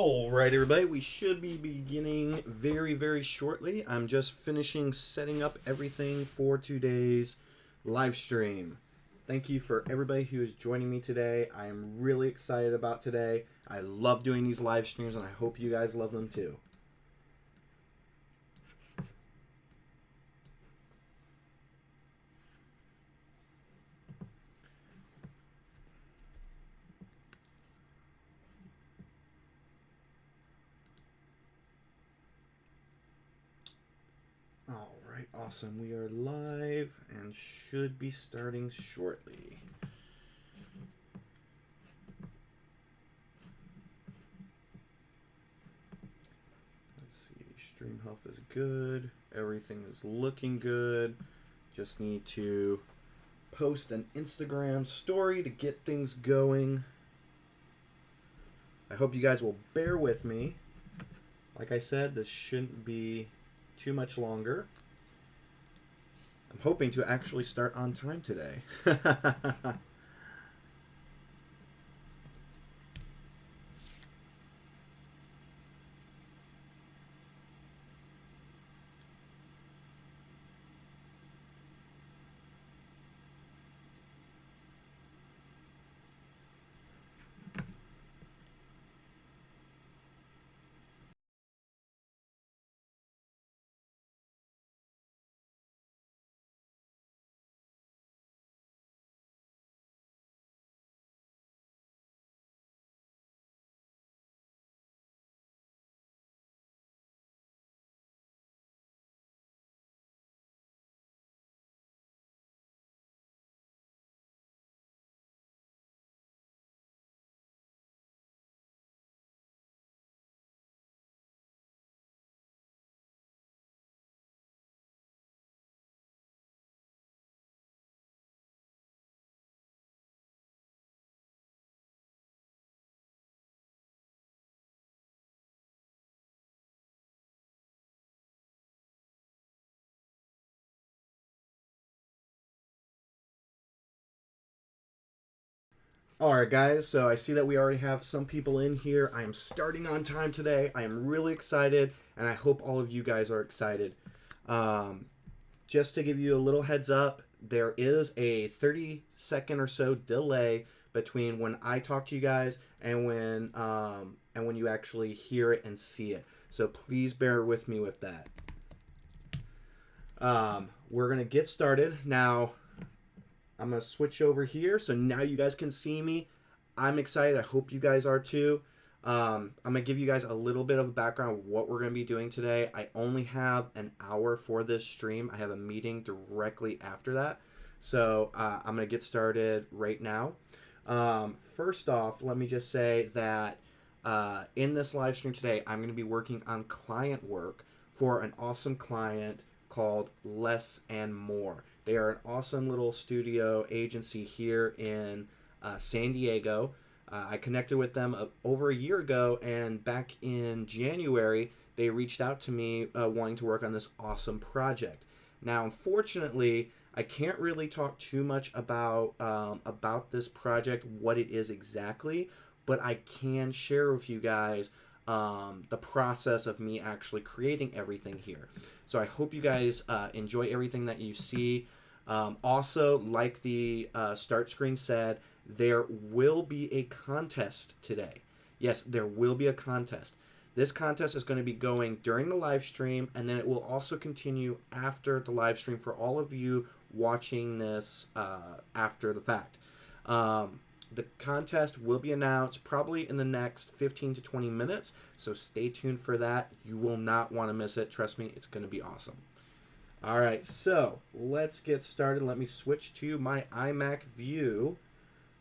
All right, everybody, we should be beginning very shortly. I'm just finishing setting up everything for today's live stream. Thank you for everybody who is joining me today. I am really excited about today. I love doing these live streams, and I hope you guys love them too. All right, awesome. We are live and should be starting shortly. Let's see, stream health is good. Everything is looking good. Just need to post an Instagram story to get things going. I hope you guys will bear with me. Like I said, this shouldn't be too much longer. I'm hoping to actually start on time today. All right, guys, so I see that we already have some people in here. I am starting on time today. I am really excited, and I hope all of you guys are excited. Just to give you a little heads up, there is a 30-second or so delay between when I talk to you guys and when you actually hear it and see it. So please bear with me with that. We're going to get started. Now, I'm going to switch over here so now you guys can see me. I'm excited. I hope you guys are too. I'm going to give you guys a little bit of a background of what we're going to be doing today. I only have an hour for this stream. I have a meeting directly after that. So I'm going to get started right now. First off, let me just say that in this live stream today, I'm going to be working on client work for an awesome client called Less and More. They are an awesome little studio agency here in San Diego. I connected with them over a year ago, and back in January, they reached out to me wanting to work on this awesome project. Now, unfortunately, I can't really talk too much about this project, what it is exactly, but I can share with you guys the process of me actually creating everything here. So I hope you guys enjoy everything that you see. Also, like the start screen said, there will be a contest today. Yes, there will be a contest. This contest is going to be going during the live stream, and then it will also continue after the live stream for all of you watching this after the fact. The contest will be announced probably in the next 15 to 20 minutes, so stay tuned for that. You will not want to miss it. Trust me, it's going to be awesome. All right, so let's get started. Let me switch to my iMac view.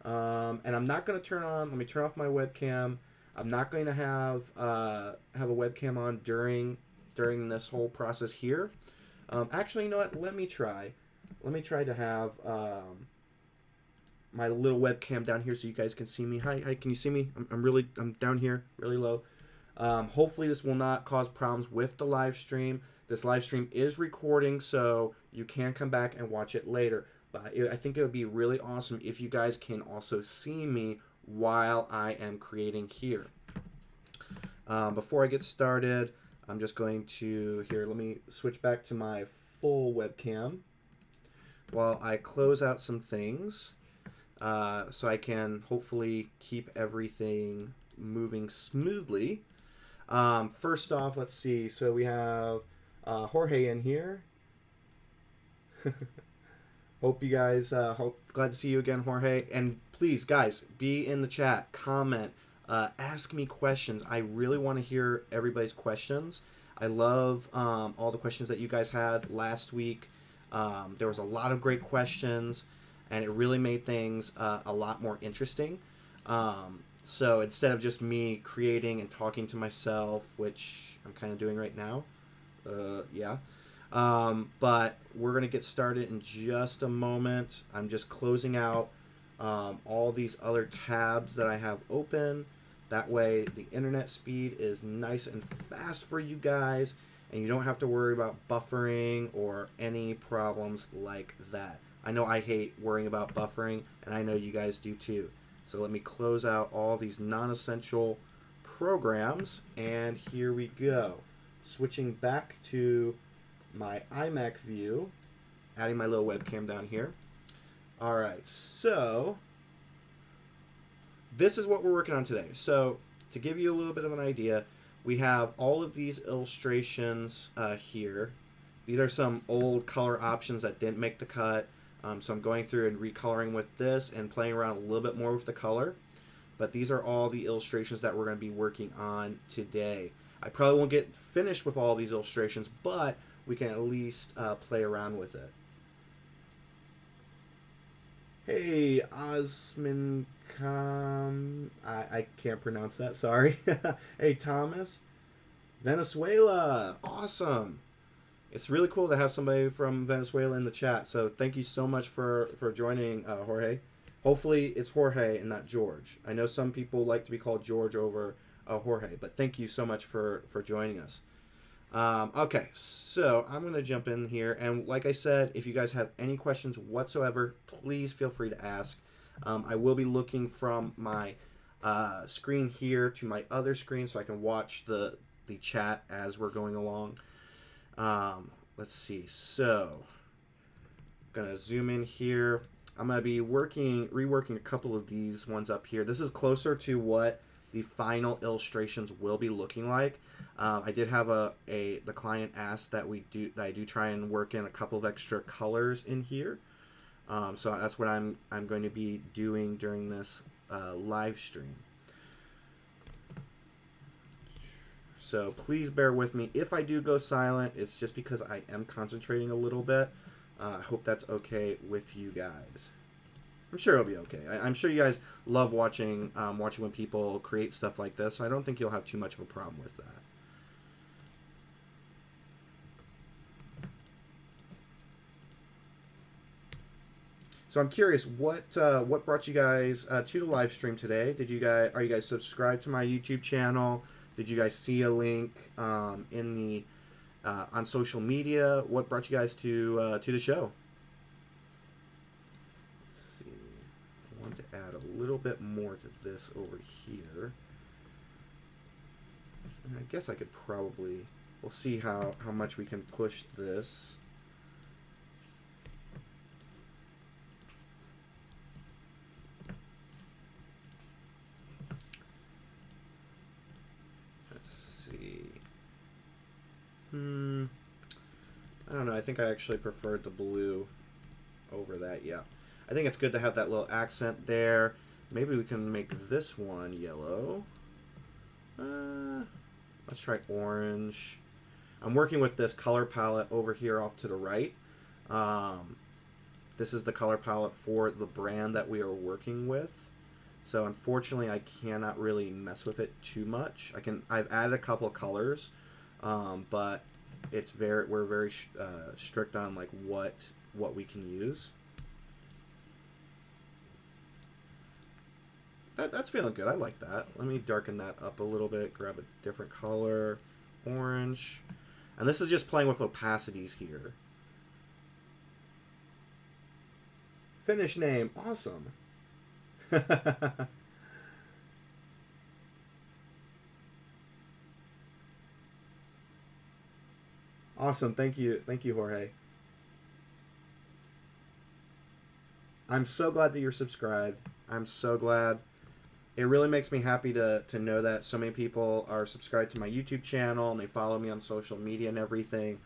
And I'm not going to let me turn off my webcam. I'm not going to have a webcam on during this whole process here. Actually, you know what? Let me try to have my little webcam down here so you guys can see me. Hi, can you see me? I'm down here, really low. Hopefully this will not cause problems with the live stream. This live stream is recording, so you can come back and watch it later. But I think it would be really awesome if you guys can also see me while I am creating here. Before I get started, I'm just going to, here, let me switch back to my full webcam while I close out some things so I can hopefully keep everything moving smoothly. First off, let's see. So we have Jorge in here. Hope you guys, glad to see you again, Jorge. And please, guys, be in the chat, comment, ask me questions. I really want to hear everybody's questions. I love all the questions that you guys had last week. There was a lot of great questions, and it really made things a lot more interesting. So instead of just me creating and talking to myself, which I'm kind of doing right now, yeah. But we're going to get started in just a moment. I'm just closing out all these other tabs that I have open. That way the internet speed is nice and fast for you guys, and you don't have to worry about buffering or any problems like that. I know I hate worrying about buffering, and I know you guys do too. So let me close out all these non-essential programs, and here we go. Switching back to my iMac view, adding my little webcam down here. All right, so this is what we're working on today. So to give you a little bit of an idea, we have all of these illustrations here. These are some old color options that didn't make the cut. So I'm going through and recoloring with this and playing around a little bit more with the color. But these are all the illustrations that we're going to be working on today. I probably won't get finished with all these illustrations, but we can at least play around with it. Hey, Osman I can't pronounce that, sorry. Hey, Thomas. Venezuela, awesome. It's really cool to have somebody from Venezuela in the chat, so thank you so much for joining, Jorge. Hopefully it's Jorge and not George. I know some people like to be called George over Jorge, but thank you so much for joining us. Okay, so I'm going to jump in here, and like I said, if you guys have any questions whatsoever, please feel free to ask. I will be looking from my screen here to my other screen so I can watch the chat as we're going along. Let's see, so I'm going to zoom in here. I'm going to be reworking a couple of these ones up here. This is closer to what the final illustrations will be looking like. I did have the client asked that I do try and work in a couple of extra colors in here. So that's what I'm going to be doing during this live stream. So please bear with me. If I do go silent, it's just because I am concentrating a little bit. I hope that's okay with you guys. I'm sure it'll be okay. I'm sure you guys love watching when people create stuff like this. So I don't think you'll have too much of a problem with that. So I'm curious, what brought you guys to the live stream today? Are you guys subscribed to my YouTube channel? Did you guys see a link in the on social media? What brought you guys to the show? Let's see. I want to add a little bit more to this over here. And I guess I could probably. We'll see how much we can push this. I don't know. I think I actually preferred the blue over that. Yeah. I think it's good to have that little accent there. Maybe we can make this one yellow. Let's try orange. I'm working with this color palette over here off to the right. This is the color palette for the brand that we are working with. So unfortunately, I cannot really mess with it too much. I've added a couple of colors, but we're very strict on like what we can use. That's feeling good. I like that. Let me darken that up a little bit. Grab a different color, orange, and this is just playing with opacities here. Finish name, awesome. Awesome. Thank you, Jorge. I'm so glad that you're subscribed. I'm so glad. It really makes me happy to know that so many people are subscribed to my YouTube channel and they follow me on social media and everything.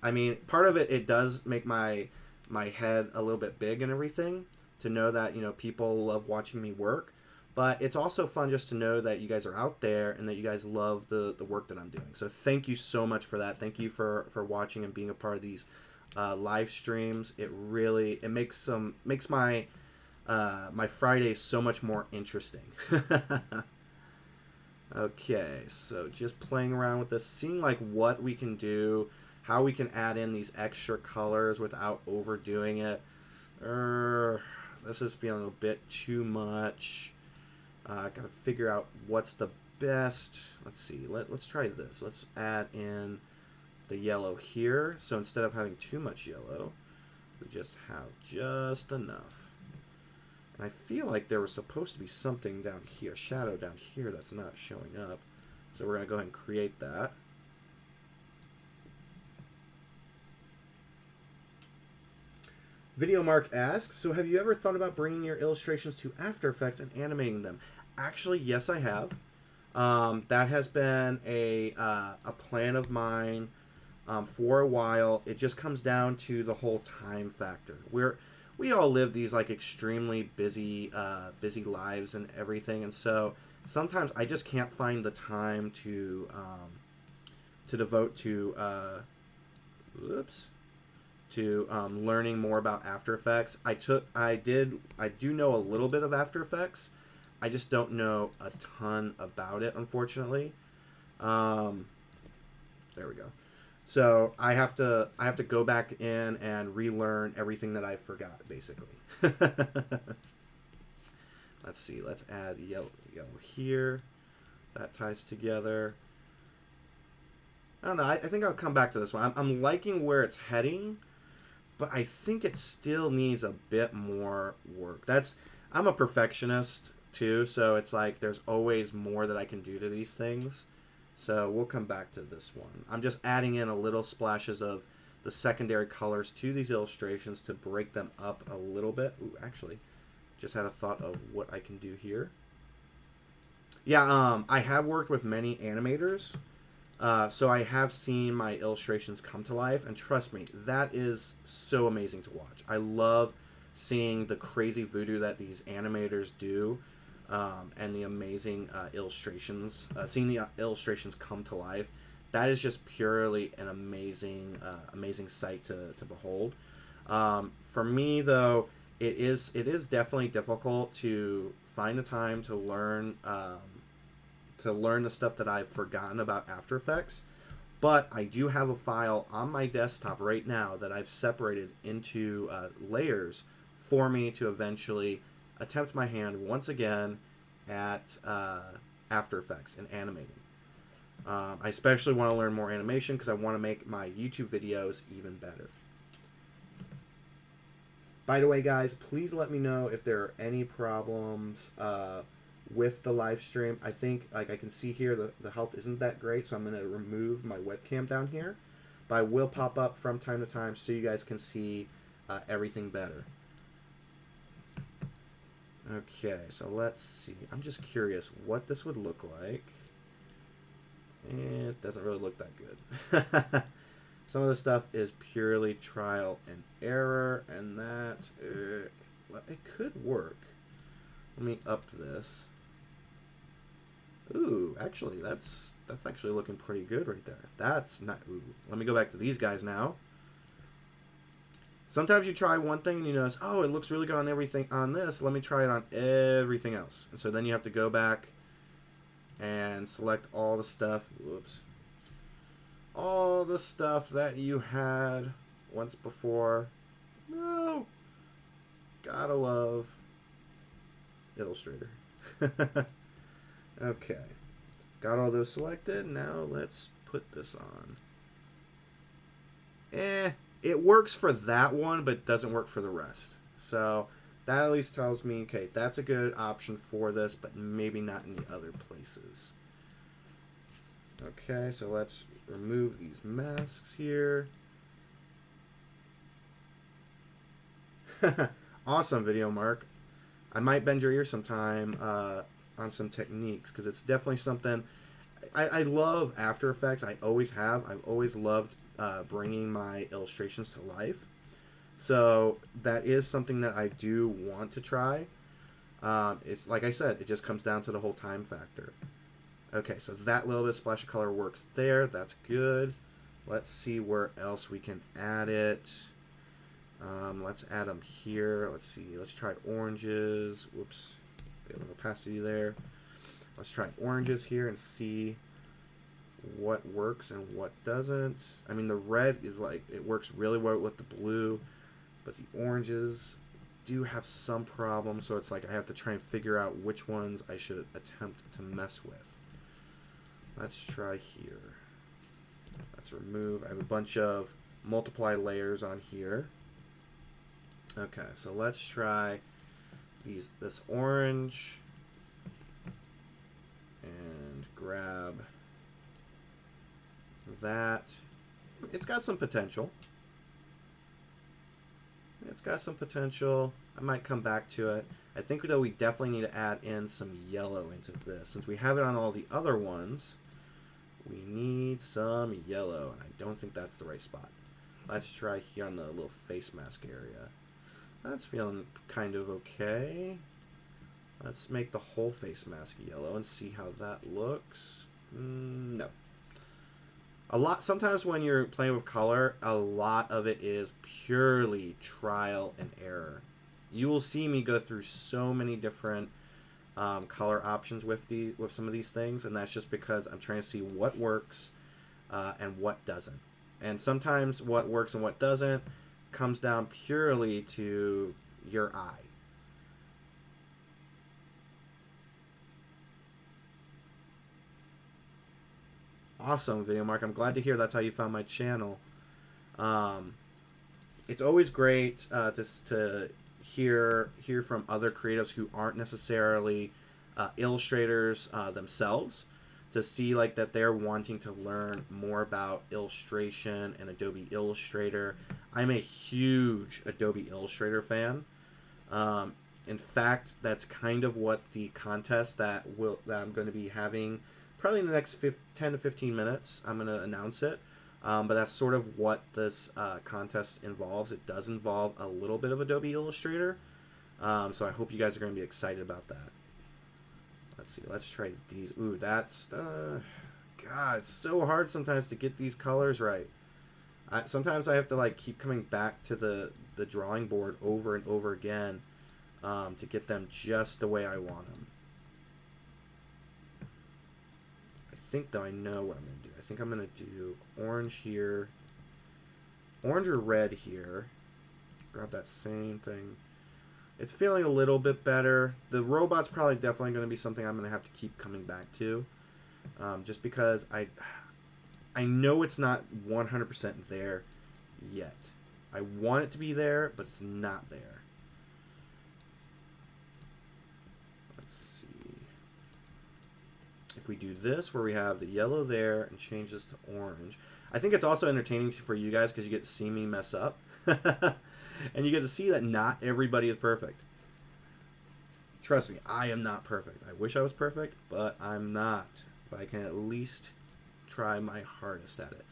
I mean, part of it does make my head a little bit big and everything to know that, you know, people love watching me work. But it's also fun just to know that you guys are out there and that you guys love the work that I'm doing. So thank you so much for that. Thank you for watching and being a part of these live streams. It makes my my Fridays so much more interesting. Okay, so just playing around with this, seeing like what we can do, how we can add in these extra colors without overdoing it. This is feeling a bit too much. Gotta figure out what's the best. Let's see. Let's try this. Let's add in the yellow here. So instead of having too much yellow, we just have just enough. And I feel like there was supposed to be something down here, shadow down here that's not showing up. So we're gonna go ahead and create that. Video Mark asks, so have you ever thought about bringing your illustrations to After Effects and animating them? Actually, yes, I have. That has been a plan of mine for a while. It just comes down to the whole time factor. We all live these like extremely busy lives and everything, and so sometimes I just can't find the time to devote to learning more about After Effects. I do know a little bit of After Effects. I just don't know a ton about it, unfortunately. There we go. So I have to go back in and relearn everything that I forgot, basically. Let's see. Let's add yellow here. That ties together. I don't know. I think I'll come back to this one. I'm liking where it's heading, but I think it still needs a bit more work. I'm a perfectionist too, so it's like there's always more that I can do to these things. So we'll come back to this one. I'm just adding in a little splashes of the secondary colors to these illustrations to break them up a little bit. Ooh, actually, just had a thought of what I can do here. Yeah, I have worked with many animators. So I have seen my illustrations come to life, and trust me, that is so amazing to watch. I love seeing the crazy voodoo that these animators do, and the amazing illustrations, seeing the illustrations come to life. That is just purely an amazing sight to behold. For me, though, it is definitely difficult to find the time to learn the stuff that I've forgotten about After Effects. But I do have a file on my desktop right now that I've separated into layers for me to eventually attempt my hand once again at After Effects and animating. I especially want to learn more animation because I want to make my YouTube videos even better. By the way, guys, please let me know if there are any problems with the live stream. I think, like I can see here, the health isn't that great, so I'm going to remove my webcam down here. But I will pop up from time to time so you guys can see everything better. Okay, so let's see. I'm just curious what this would look like. It doesn't really look that good. Some of the stuff is purely trial and error, and that well, it could work. Let me up this. Ooh, actually, that's actually looking pretty good right there. That's not. Ooh, let me go back to these guys now. Sometimes you try one thing and you notice, oh, it looks really good on everything on this. Let me try it on everything else. And so then you have to go back and select all the stuff. Whoops. All the stuff that you had once before. No. Gotta love Illustrator. Okay. Got all those selected. Now let's put this on. It works for that one, but doesn't work for the rest. So that at least tells me, okay, that's a good option for this, but maybe not in the other places. Okay, so let's remove these masks here. Awesome video, Mark. I might bend your ear sometime on some techniques, because it's definitely something. I love After Effects. I always have. I've always loved bringing my illustrations to life. So that is something that I do want to try. It's like I said, it just comes down to the whole time factor. Okay, so that little bit of splash of color works there. That's good. Let's see where else we can add it. Let's add them here. Let's see. Let's try oranges. Whoops. We have an opacity there. Let's try oranges here and see what works and what doesn't. I mean, the red is like, it works really well with the blue, but the oranges do have some problems, so it's like I have to try and figure out which ones I should attempt to mess with. Let's try here. Let's remove. I have a bunch of multiply layers on here. Okay, so let's try this orange and grab that. It's got some potential. It's got some potential. I might come back to it. I think, though, we definitely need to add in some yellow into this. Since we have it on all the other ones, we need some yellow, and I don't think that's the right spot. Let's try here on the little face mask area. That's feeling kind of okay. Let's make the whole face mask yellow and see how that looks. No. Sometimes when you're playing with color, a lot of it is purely trial and error. You will see me go through so many different color options with some of these things, and that's just because I'm trying to see what works and what doesn't. And sometimes what works and what doesn't comes down purely to your eye. Awesome, Video Mark. I'm glad to hear that's how you found my channel. It's always great to hear from other creatives who aren't necessarily illustrators themselves, to see like that they're wanting to learn more about illustration and Adobe Illustrator. I'm a huge Adobe Illustrator fan. In fact, that's kind of what the contest that I'm going to be having probably in the next 10 to 15 minutes. I'm going to announce it. But that's sort of what this contest involves. It does involve a little bit of Adobe Illustrator. So I hope you guys are going to be excited about that. Let's see. Let's try these. Ooh, that's... God, it's so hard sometimes to get these colors right. Sometimes I have to like keep coming back to the drawing board over and over again to get them just the way I want them. I think, though, I know what I'm going to do. I think I'm going to do orange here. Orange or red here. Grab that same thing. It's feeling a little bit better. The robot's probably definitely going to be something I'm going to have to keep coming back to. Just because I know it's not 100% there yet. I want it to be there, but it's not there. Let's see. If we do this, where we have the yellow there, and change this to orange. I think it's also entertaining for you guys because you get to see me mess up. And you get to see that not everybody is perfect. Trust me, I am not perfect. I wish I was perfect, but I'm not. But I can at least try my hardest at it.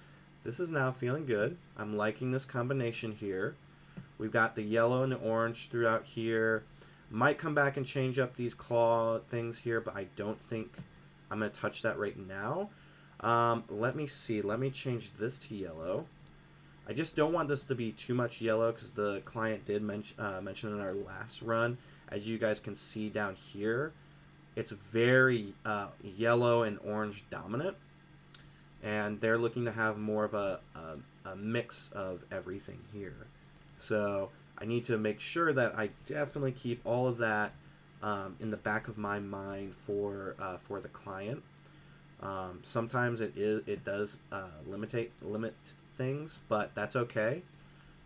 This is now feeling good. I'm liking this combination here. We've got the yellow and the orange throughout here. Might come back and change up these claw things here, but I don't think I'm going to touch that right now. Let me see. Let me change this to yellow. I just don't want this to be too much yellow because the client did mention in our last run, as you guys can see down here, it's very yellow and orange dominant. And they're looking to have more of a mix of everything here. So I need to make sure that I definitely keep all of that in the back of my mind for the client. Sometimes it does limit things, but that's okay.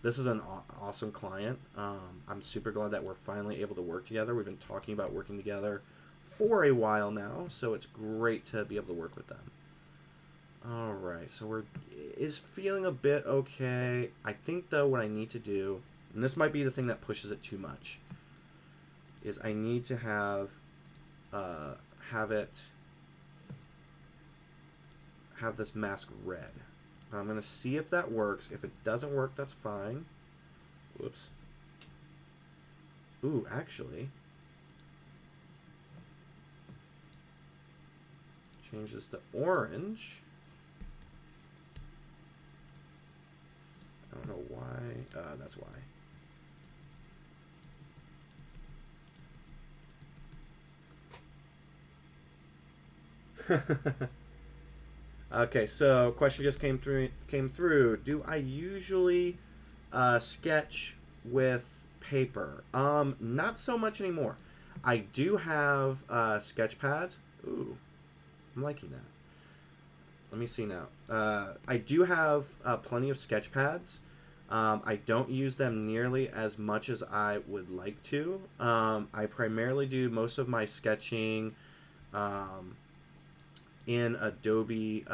This is an awesome client. I'm super glad that we're finally able to work together. We've been talking about working together for a while now, so it's great to be able to work with them. All right, so is feeling a bit okay. I think though what I need to do, and this might be the thing that pushes it too much, is I need to have it have this mask red. I'm gonna see if that works. If it doesn't work, that's fine. Whoops. Ooh, actually, change this to orange. I don't know why. That's why. Okay, so question just came through. Do I usually sketch with paper? Not so much anymore. I do have sketch pads. Ooh, I'm liking that. Let me see now. I do have plenty of sketch pads. I don't use them nearly as much as I would like to. I primarily do most of my sketching in Adobe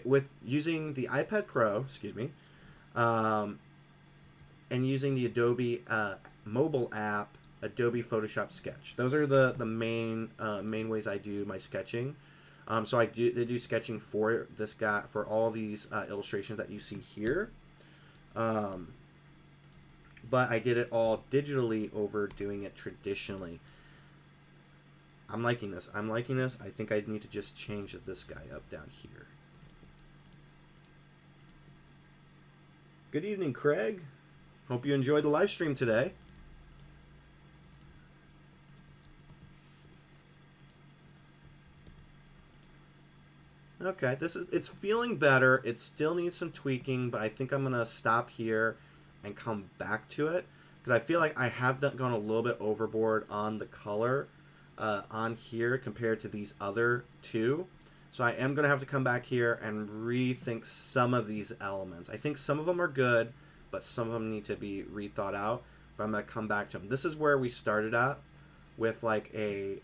with using the iPad Pro, excuse me, and using the Adobe mobile app, Adobe Photoshop Sketch. Those are the main ways I do my sketching. So they do sketching for this guy, for all of these illustrations that you see here. But I did it all digitally over doing it traditionally. I'm liking this. I'm liking this. I think I need to just change this guy up down here. Good evening, Craig. Hope you enjoyed the live stream today. Okay, it's feeling better. It still needs some tweaking, but I think I'm gonna stop here and come back to it because I feel like I have gone a little bit overboard on the color on here compared to these other two. So I am gonna have to come back here and rethink some of these elements. I think some of them are good, but some of them need to be rethought out. But I'm gonna come back to them. This is where we started at with like a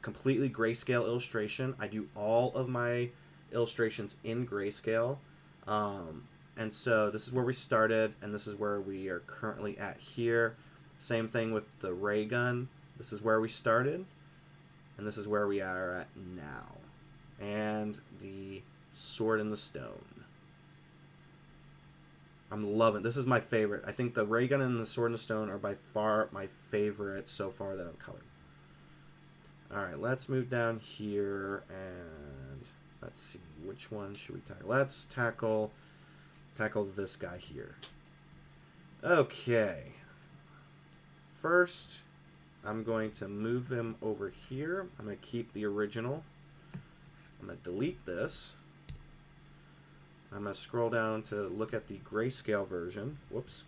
completely grayscale illustration. I do all of my illustrations in grayscale. And so this is where we started, and this is where we are currently at here. Same thing with the ray gun. This is where we started, and this is where we are at now. And the sword in the stone. I'm loving it. This is my favorite. I think the ray gun and the sword in the stone are by far my favorite so far that I've colored. Alright, let's move down here and let's see, which one should we tackle? Let's tackle this guy here. Okay. First, I'm going to move him over here. I'm going to keep the original. I'm going to delete this. I'm going to scroll down to look at the grayscale version. Whoops.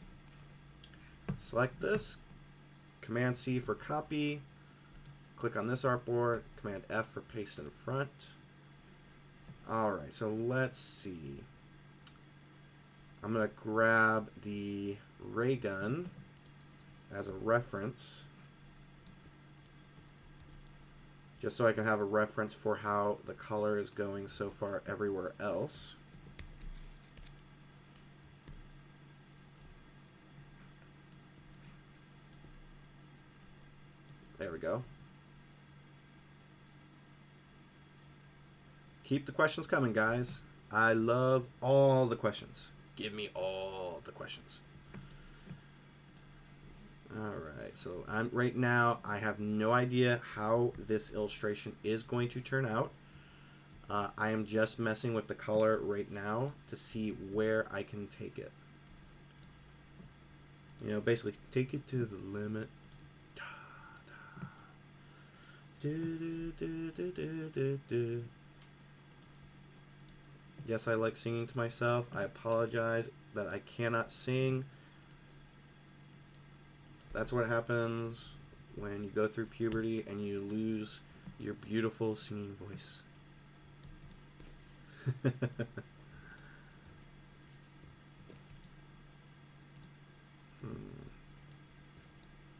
Select this. Command C for copy. Click on this artboard, Command F for paste in front. Alright, so let's see. I'm going to grab the ray gun as a reference, just so I can have a reference for how the color is going so far everywhere else. There we go. Keep the questions coming, guys. I love all the questions. Give me all the questions. Alright, so right now, I have no idea how this illustration is going to turn out. I am just messing with the color right now to see where I can take it. You know, basically, take it to the limit. Yes, I like singing to myself. I apologize that I cannot sing. That's what happens when you go through puberty and you lose your beautiful singing voice.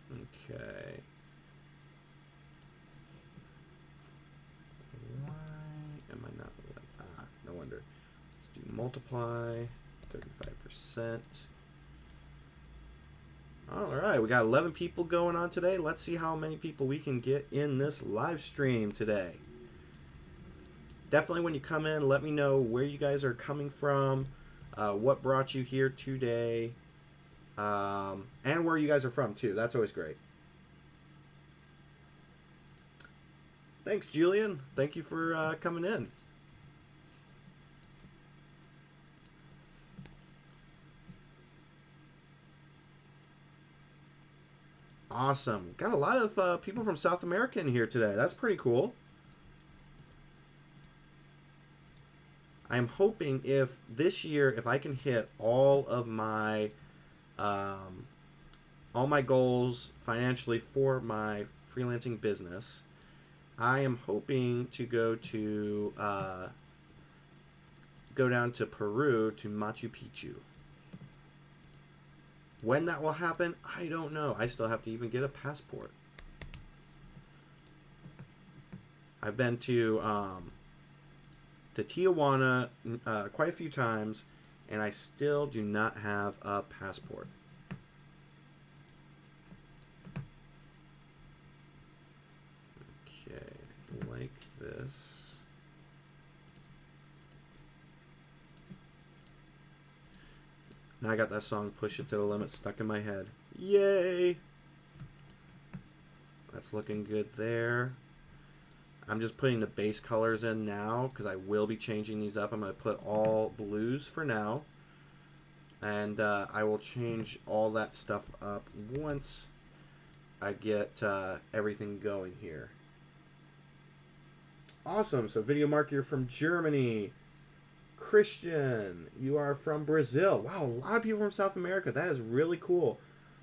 Okay. Why am I not like... no multiply 35%. All right, we got 11 people going on today. Let's see how many people we can get in this live stream today. Definitely when you come in, let me know where you guys are coming from, what brought you here today, and where you guys are from too. That's always great. Thanks, Julian. Thank you for coming in. Awesome. Got a lot of people from South America in here today. That's pretty cool. I'm hoping if this year, if I can hit all my goals financially for my freelancing business, I am hoping to go down to Peru to Machu Picchu. When that will happen, I don't know. I still have to even get a passport. I've been to Tijuana quite a few times, and I still do not have a passport. Okay, like this. Now I got that song Push It to the Limit stuck in my head. Yay! That's looking good there. I'm just putting the base colors in now because I will be changing these up. I'm going to put all blues for now. And I will change all that stuff up once I get everything going here. Awesome. So video marker from Germany. Christian, you are from Brazil. Wow, a lot of people from South America. That is really cool.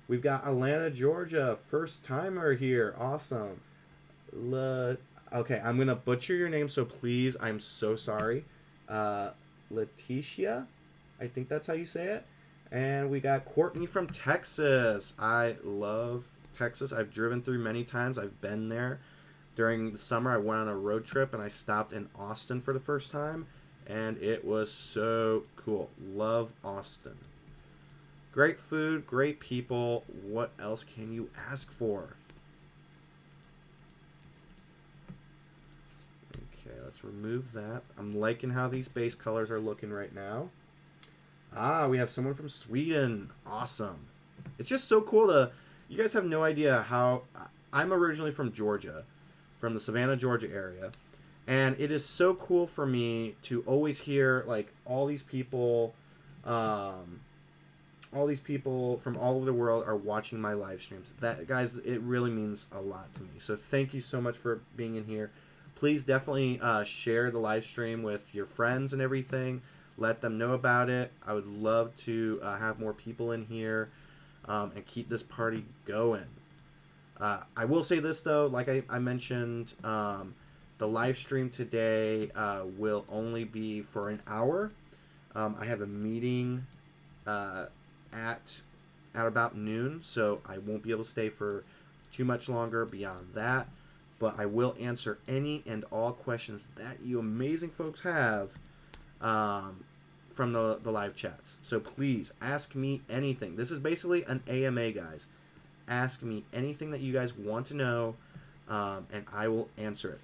We've got Atlanta, Georgia. First timer here. Awesome. Okay, I'm going to butcher your name, so please, I'm so sorry. Leticia, I think that's how you say it. And we got Courtney from Texas. I love Texas. I've driven through many times. I've been there. During the summer, I went on a road trip, and I stopped in Austin for the first time. And it was so cool. Love Austin. Great food, great people. What else can you ask for? Okay, let's remove that. I'm liking how these base colors are looking right now. Ah, we have someone from Sweden. Awesome. It's just so cool to... You guys have no idea how... I'm originally from Georgia, from the Savannah, Georgia area. And it is so cool for me to always hear like all these people from all over the world are watching my live streams. That, guys, it really means a lot to me. So thank you so much for being in here. Please definitely share the live stream with your friends and everything. Let them know about it. I would love to have more people in here and keep this party going. I will say this though, like I mentioned. The live stream today will only be for an hour. I have a meeting at about noon, so I won't be able to stay for too much longer beyond that. But I will answer any and all questions that you amazing folks have from the live chats. So please ask me anything. This is basically an AMA, guys. Ask me anything that you guys want to know, and I will answer it.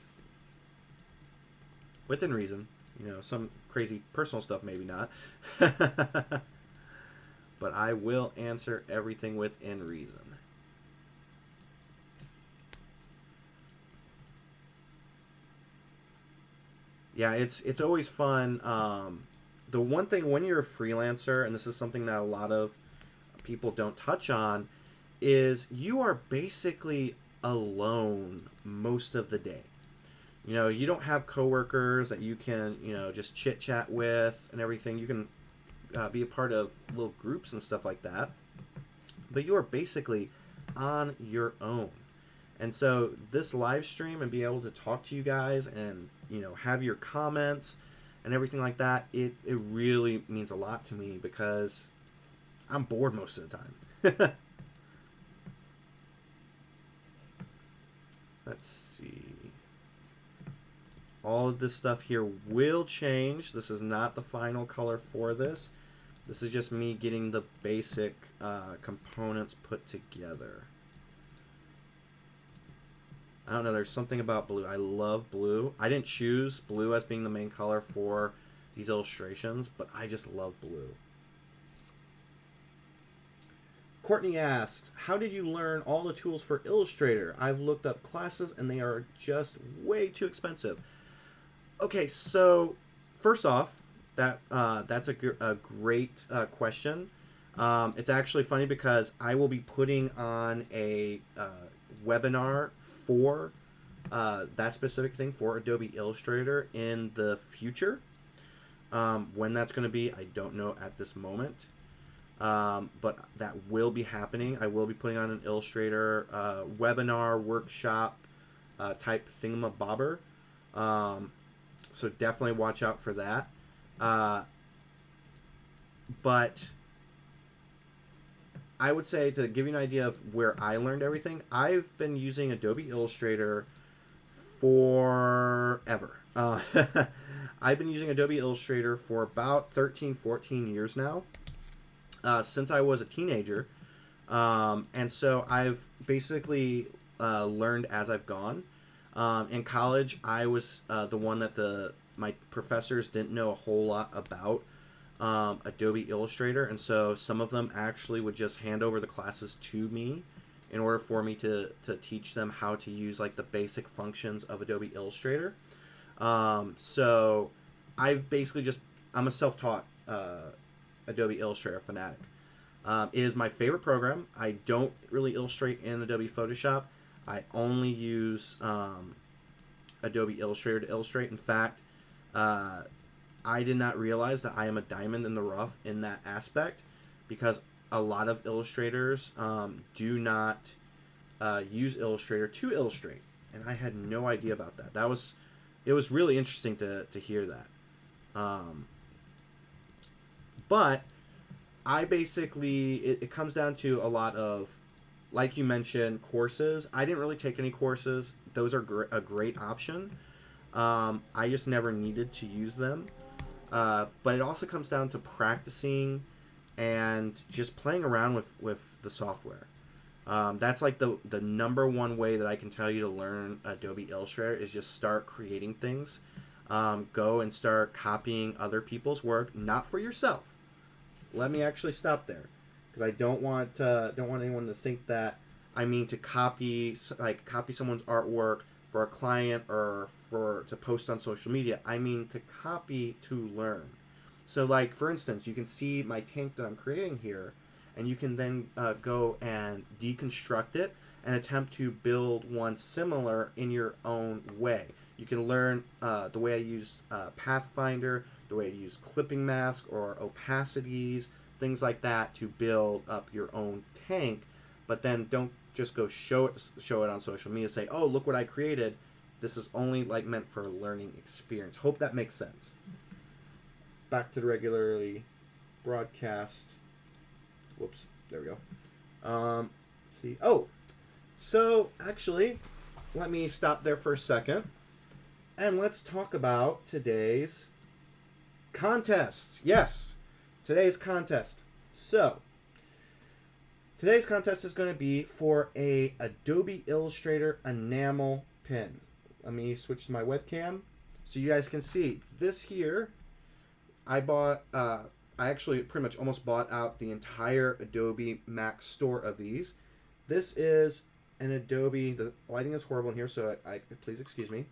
Within reason. You know, some crazy personal stuff, maybe not. But I will answer everything within reason. Yeah, it's always fun. The one thing when you're a freelancer, and this is something that a lot of people don't touch on, is you are basically alone most of the day. You know, you don't have coworkers that you can, you know, just chit chat with and everything. You can be a part of little groups and stuff like that. But you are basically on your own. And so this live stream and be able to talk to you guys and, you know, have your comments and everything like that, it really means a lot to me because I'm bored most of the time. Let's see. all of this stuff here will change. This is not the final color for this. This is just me getting the basic components put together. I don't know, there's something about blue. I love blue. I didn't choose blue as being the main color for these illustrations, but I just love blue. Courtney asks, how did you learn all the tools for Illustrator? I've looked up classes and they are just way too expensive. Okay, so first off, that's a great question. It's actually funny because I will be putting on a webinar for that specific thing for Adobe Illustrator in the future. When that's going to be, I don't know at this moment. But that will be happening. I will be putting on an Illustrator webinar, workshop type thingamabobber. So definitely watch out for that. But I would say, to give you an idea of where I learned everything, I've been using Adobe Illustrator forever. I've been using Adobe Illustrator for about 13, 14 years now, since I was a teenager. And so I've basically learned as I've gone. In college, I was the one that my professors didn't know a whole lot about Adobe Illustrator, and so some of them actually would just hand over the classes to me in order for me to teach them how to use like the basic functions of Adobe Illustrator. So I've basically I'm a self-taught Adobe Illustrator fanatic. It is my favorite program. I don't really illustrate in Adobe Photoshop. I only use Adobe Illustrator to illustrate. In fact, I did not realize that I am a diamond in the rough in that aspect, because a lot of illustrators do not use Illustrator to illustrate, and I had no idea about that. It was really interesting to hear that. But I basically, it comes down to a lot of, like you mentioned, courses. I didn't really take any courses. Those are a great option. I just never needed to use them. But it also comes down to practicing and just playing around with the software. That's like the number one way that I can tell you to learn Adobe Illustrator is just start creating things. Go and start copying other people's work, not for yourself. Let me actually stop there, because I don't want anyone to think that I mean to copy someone's artwork for a client or to post on social media. I mean to copy to learn. So like, for instance, you can see my tank that I'm creating here, and you can then go and deconstruct it and attempt to build one similar in your own way. You can learn the way I use Pathfinder, the way I use clipping mask or opacities, things like that, to build up your own tank. But then don't just go show it on social media, say, oh, look what I created. This is only like meant for a learning experience. Hope that makes sense. Back to the regularly broadcast. Whoops, there we go. See, oh, so actually, let me stop there for a second, and let's talk about today's contest. Yes, today's contest. So today's contest is going to be for a Adobe Illustrator enamel pin. Let me switch to my webcam so you guys can see. This here, I actually pretty much almost bought out the entire Adobe Mac store of these. This is an Adobe, the lighting is horrible in here, so please excuse me.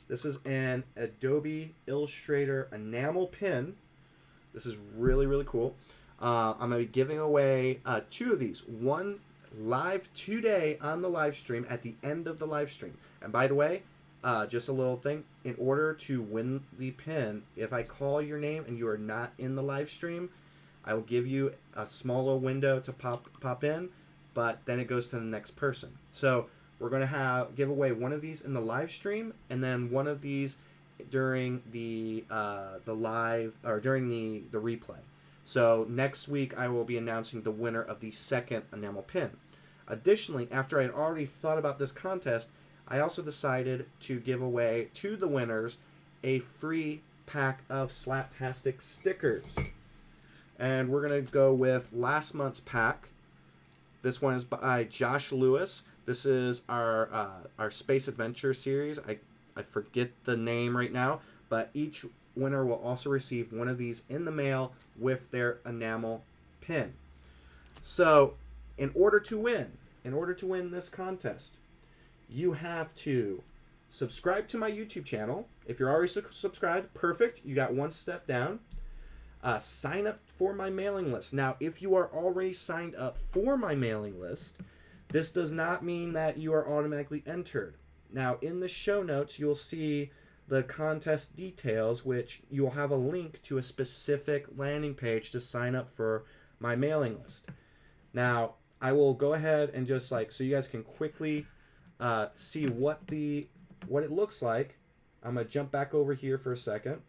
This is an Adobe Illustrator enamel pin. This is really, really cool. I'm going to be giving away 2 of these. One live today on the live stream at the end of the live stream. And by the way, just a little thing. In order to win the pin, if I call your name and you are not in the live stream, I will give you a smaller window to pop in, but then it goes to the next person. So we're going to give away one of these in the live stream, and then one of these during the live, or during the replay. So next week I will be announcing the winner of the second enamel pin. Additionally, after I had already thought about this contest, I also decided to give away to the winners a free pack of Slaptastic stickers. And we're going to go with last month's pack. This one is by Josh Lewis. This is our Space Adventure series. I forget the name right now, but each winner will also receive one of these in the mail with their enamel pin. So, in order to win this contest, you have to subscribe to my YouTube channel. If you're already subscribed, perfect. You got one step down. Sign up for my mailing list. Now, if you are already signed up for my mailing list, this does not mean that you are automatically entered. Now, in the show notes, you'll see the contest details, which you will have a link to a specific landing page to sign up for my mailing list. Now, I will go ahead and just so you guys can quickly see what it looks like. I'm going to jump back over here for a second.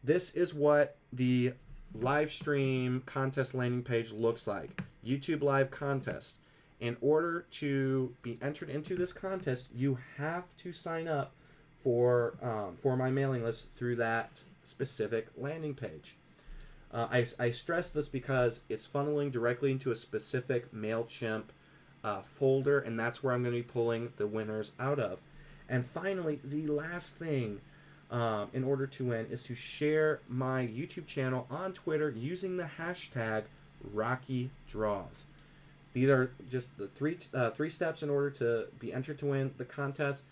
This is what the Livestream contest landing page looks like. YouTube Live contest. In order to be entered into this contest, you have to sign up for my mailing list through that specific landing page. I stress this because it's funneling directly into a specific MailChimp folder, and that's where I'm going to be pulling the winners out of. And finally, the last thing in order to win is to share my YouTube channel on Twitter using the hashtag RockyDraws. These are just the three steps in order to be entered to win the contest.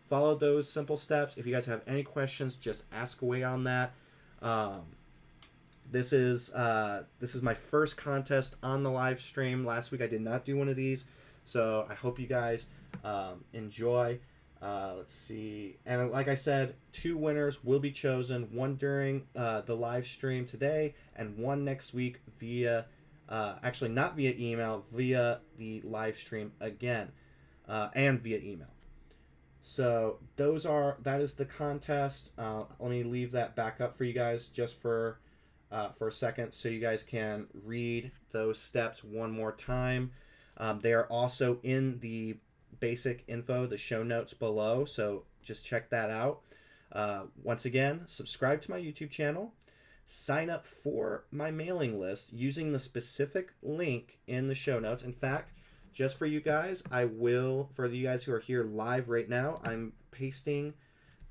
Follow those simple steps. If you guys have any questions, just ask away on that. This is my first contest on the live stream. Last week I did not do one of these, so I hope you guys enjoy. Let's see. And like I said, 2 winners will be chosen, one during the live stream today and one next week via, actually not via email, via the live stream again, and via email. So that is the contest. Let me leave that back up for you guys just for a second so you guys can read those steps one more time. They are also in the basic info, the show notes below, so just check that out. Once again, subscribe to my YouTube channel, sign up for my mailing list using the specific link in the show notes. In fact, just for you guys, for you guys who are here live right now, I'm pasting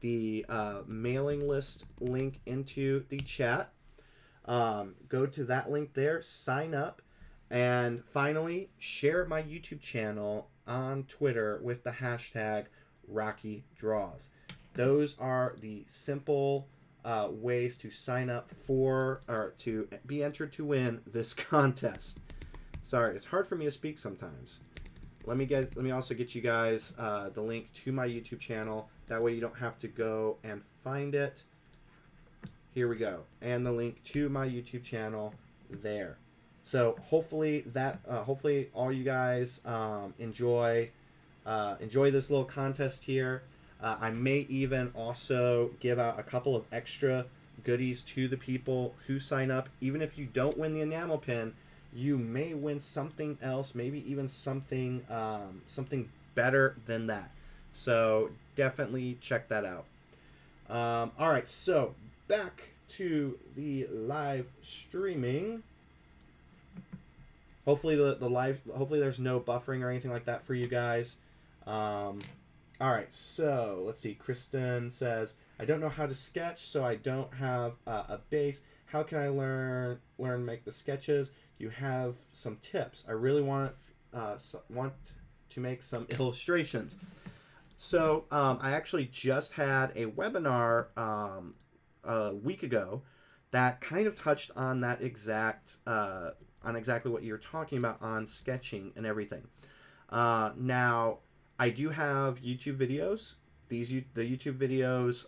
the mailing list link into the chat. Go to that link there, sign up, and finally, share my YouTube channel on Twitter with the hashtag RockyDraws. Those are the simple ways to sign up for, or to be entered to win this contest. Sorry, it's hard for me to speak sometimes. Let me also get you guys the link to my YouTube channel. That way you don't have to go and find it. Here we go, and the link to my YouTube channel there. So hopefully all you guys enjoy this little contest here. I may even also give out a couple of extra goodies to the people who sign up. Even if you don't win the enamel pin, you may win something else, maybe even something better than that. So definitely check that out. All right, so back to the live streaming. Hopefully hopefully there's no buffering or anything like that for you guys. All right, so let's see. Kristen says, I don't know how to sketch, so I don't have a base. How can I learn to make the sketches? Do you have some tips? I really want to make some illustrations. So I actually just had a webinar a week ago that kind of touched on that on exactly what you're talking about on sketching and everything. Now, I do have YouTube videos. The YouTube videos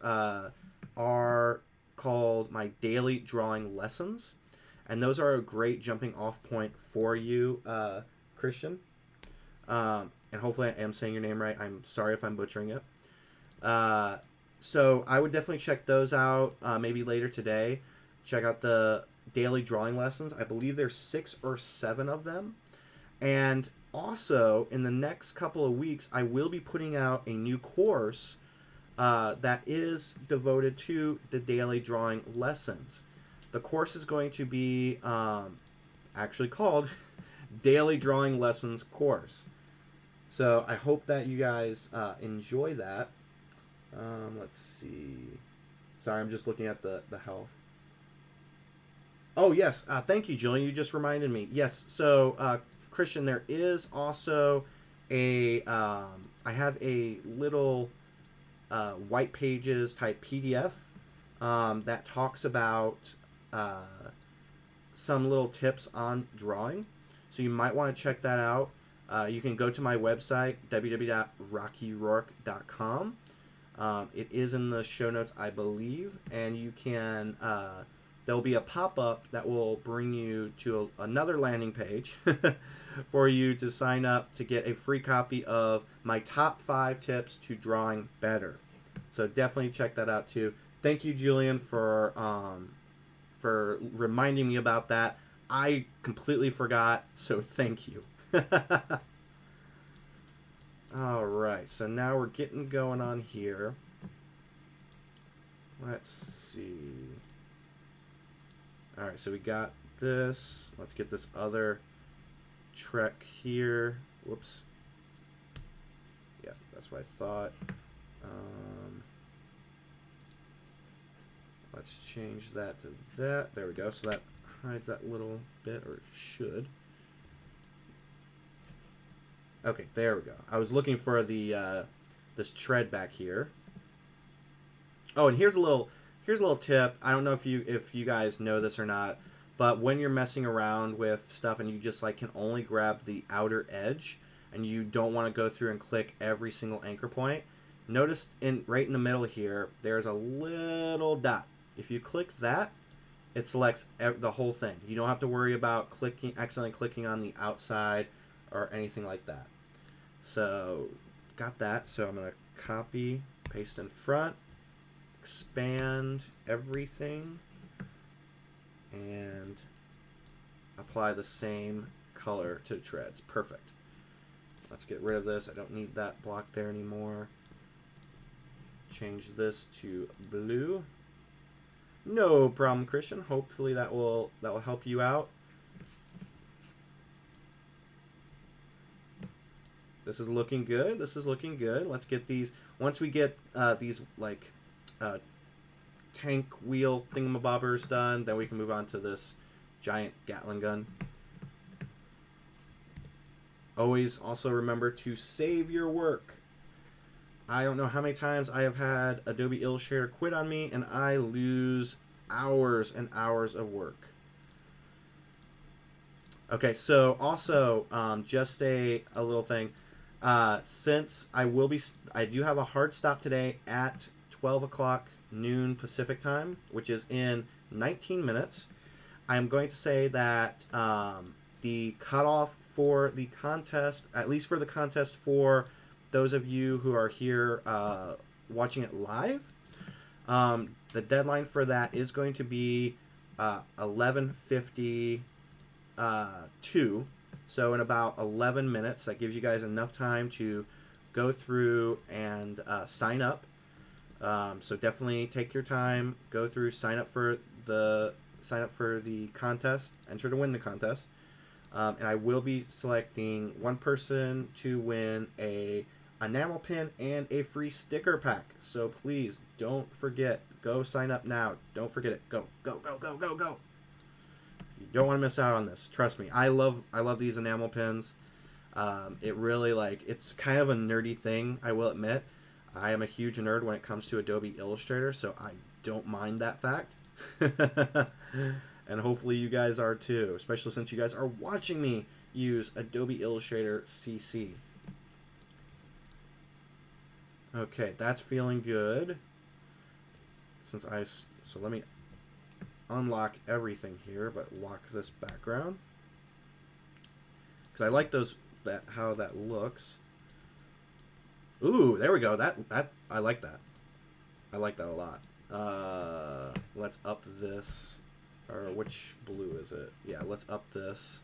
are called my daily drawing lessons, and those are a great jumping off point for you, Christian. And hopefully I am saying your name right. I'm sorry if I'm butchering it. So I would definitely check those out maybe later today. Check out the daily drawing lessons. I believe there's 6 or 7 of them. And also, in the next couple of weeks, I will be putting out a new course that is devoted to the daily drawing lessons. The course is going to be actually called Daily Drawing Lessons Course. So I hope that you guys enjoy that. Let's see. Sorry, I'm just looking at the health. Oh, yes. Thank you, Julian. You just reminded me. Yes. So, Christian, there is also a... I have a little white pages type PDF that talks about some little tips on drawing. So you might want to check that out. You can go to my website, www.rockyrourke.com. It is in the show notes, I believe, and you can... there'll be a pop-up that will bring you to another landing page for you to sign up to get a free copy of my top 5 tips to drawing better. So definitely check that out too. Thank you, Julian, for reminding me about that. I completely forgot, so thank you. All right, so now we're getting going on here. Let's see. All right, so we got this. Let's get this other trek here. Whoops. Yeah, that's what I thought. Let's change that to that. There we go. So that hides that little bit, or it should. Okay, there we go. I was looking for the this tread back here. Oh, and here's a little tip. I don't know if you guys know this or not, but when you're messing around with stuff and you just like can only grab the outer edge and you don't want to go through and click every single anchor point, notice right in the middle here there's a little dot. If you click that, it selects the whole thing. You don't have to worry about accidentally clicking on the outside or anything like that. So got that. So I'm gonna copy, paste in front, expand everything, and apply the same color to the treads. Perfect. Let's get rid of this. I don't need that block there anymore. Change this to blue. No problem, Christian. Hopefully that will help you out. This is looking good. This is looking good. Let's get these. Once we get these like tank wheel thingamabobbers done, then we can move on to this giant Gatling gun. Always also remember to save your work. I don't know how many times I have had Adobe Illustrator quit on me and I lose hours and hours of work. Okay, so also just a little thing. Since I do have a hard stop today at 12 o'clock noon Pacific time, which is in 19 minutes, I'm going to say that the cutoff for the contest, at least for the contest for those of you who are here watching it live, the deadline for that is going to be 11:52. So in about 11 minutes, that gives you guys enough time to go through and sign up. So definitely take your time, go through, sign up for the contest, enter to win the contest. And I will be selecting one person to win a enamel pin and a free sticker pack. So please don't forget, go sign up now. Don't forget it. Go, go, go, go, go, go. You don't want to miss out on this. Trust me. I love these enamel pins. It really, it's kind of a nerdy thing, I will admit. I am a huge nerd when it comes to Adobe Illustrator, so I don't mind that fact. And hopefully you guys are too, especially since you guys are watching me use Adobe Illustrator CC. Okay, that's feeling good. So let me unlock everything here, but lock this background. Because I like how that looks. Ooh, there we go. That I like that. I like that a lot. Let's up this. Or which blue is it? Yeah, let's up this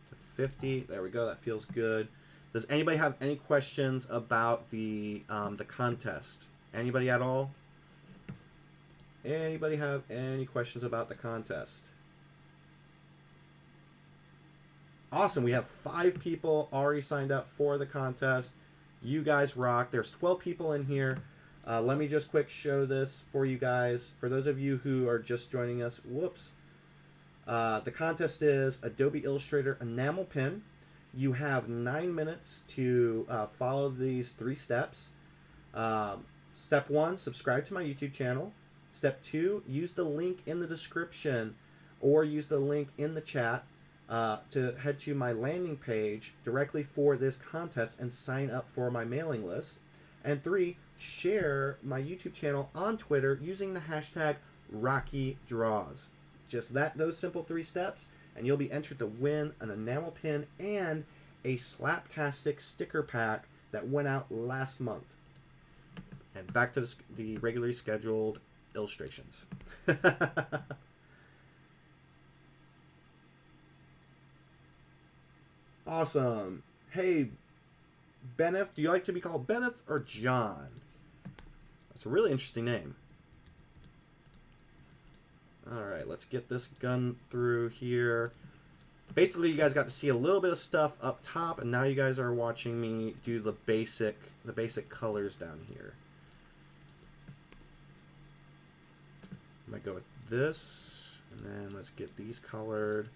to 50. There we go. That feels good. Does anybody have any questions about the contest? Anybody at all? Anybody have any questions about the contest? Awesome. We have 5 people already signed up for the contest. You guys rock. There's 12 people in here. Let me just quick show this for you guys. For those of you who are just joining us, whoops. The contest is Adobe Illustrator enamel pin. You have 9 minutes to follow these 3 steps. Step 1, subscribe to my YouTube channel. Step 2, use the link in the description or use the link in the chat to head to my landing page directly for this contest and sign up for my mailing list. And 3, share my YouTube channel on Twitter using the hashtag RockyDraws. Just those simple 3 steps, and you'll be entered to win an enamel pin and a Slaptastic sticker pack that went out last month. And back to the regularly scheduled illustrations. Awesome. Hey, Benneth, do you like to be called Benneth or John? That's a really interesting name. Alright, let's get this gun through here. Basically, you guys got to see a little bit of stuff up top, and now you guys are watching me do the basic colors down here. I might go with this, and then let's get these colored.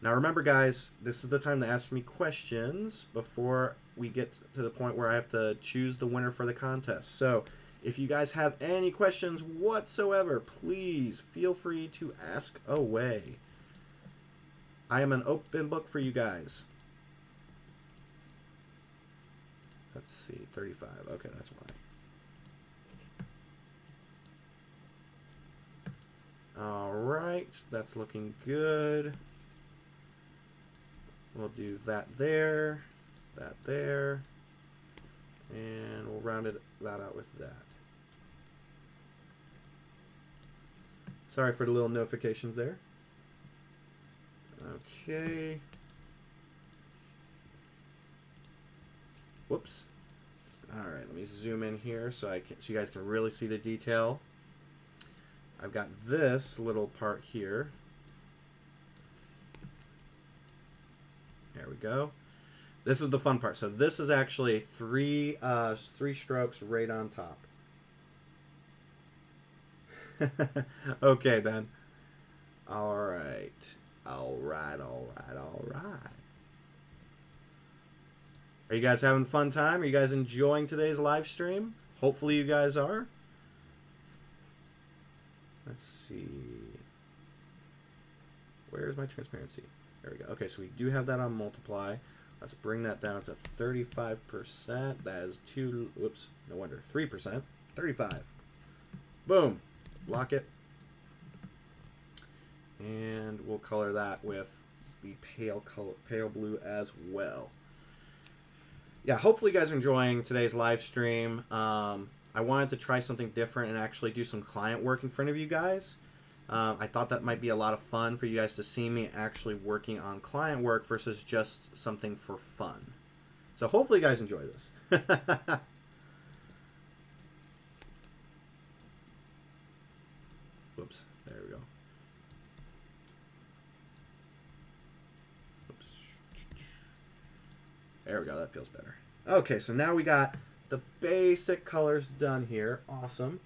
Now remember, guys, this is the time to ask me questions before we get to the point where I have to choose the winner for the contest. So if you guys have any questions whatsoever, please feel free to ask away. I am an open book for you guys. Let's see, 35. Okay, that's why. All right, that's looking good. We'll do that there, and we'll round that out with that. Sorry for the little notifications there. Okay. Whoops. All right, let me zoom in here so you guys can really see the detail. I've got this little part here. There we go. This is the fun part. So this is actually three strokes right on top. Okay, Ben. All right. All right. Are you guys having a fun time? Are you guys enjoying today's live stream? Hopefully you guys are. Let's see. Where's my transparency? There we go. Okay, so we do have that on multiply. Let's bring that down to 35%. That is 3%. 35. Boom. Block it. And we'll color that with the pale blue as well. Yeah, hopefully you guys are enjoying today's live stream. I wanted to try something different and actually do some client work in front of you guys. I thought that might be a lot of fun for you guys to see me actually working on client work versus just something for fun. So hopefully you guys enjoy this. Whoops, there we go. Oops. There we go, that feels better. Okay, so now we got the basic colors done here. Awesome.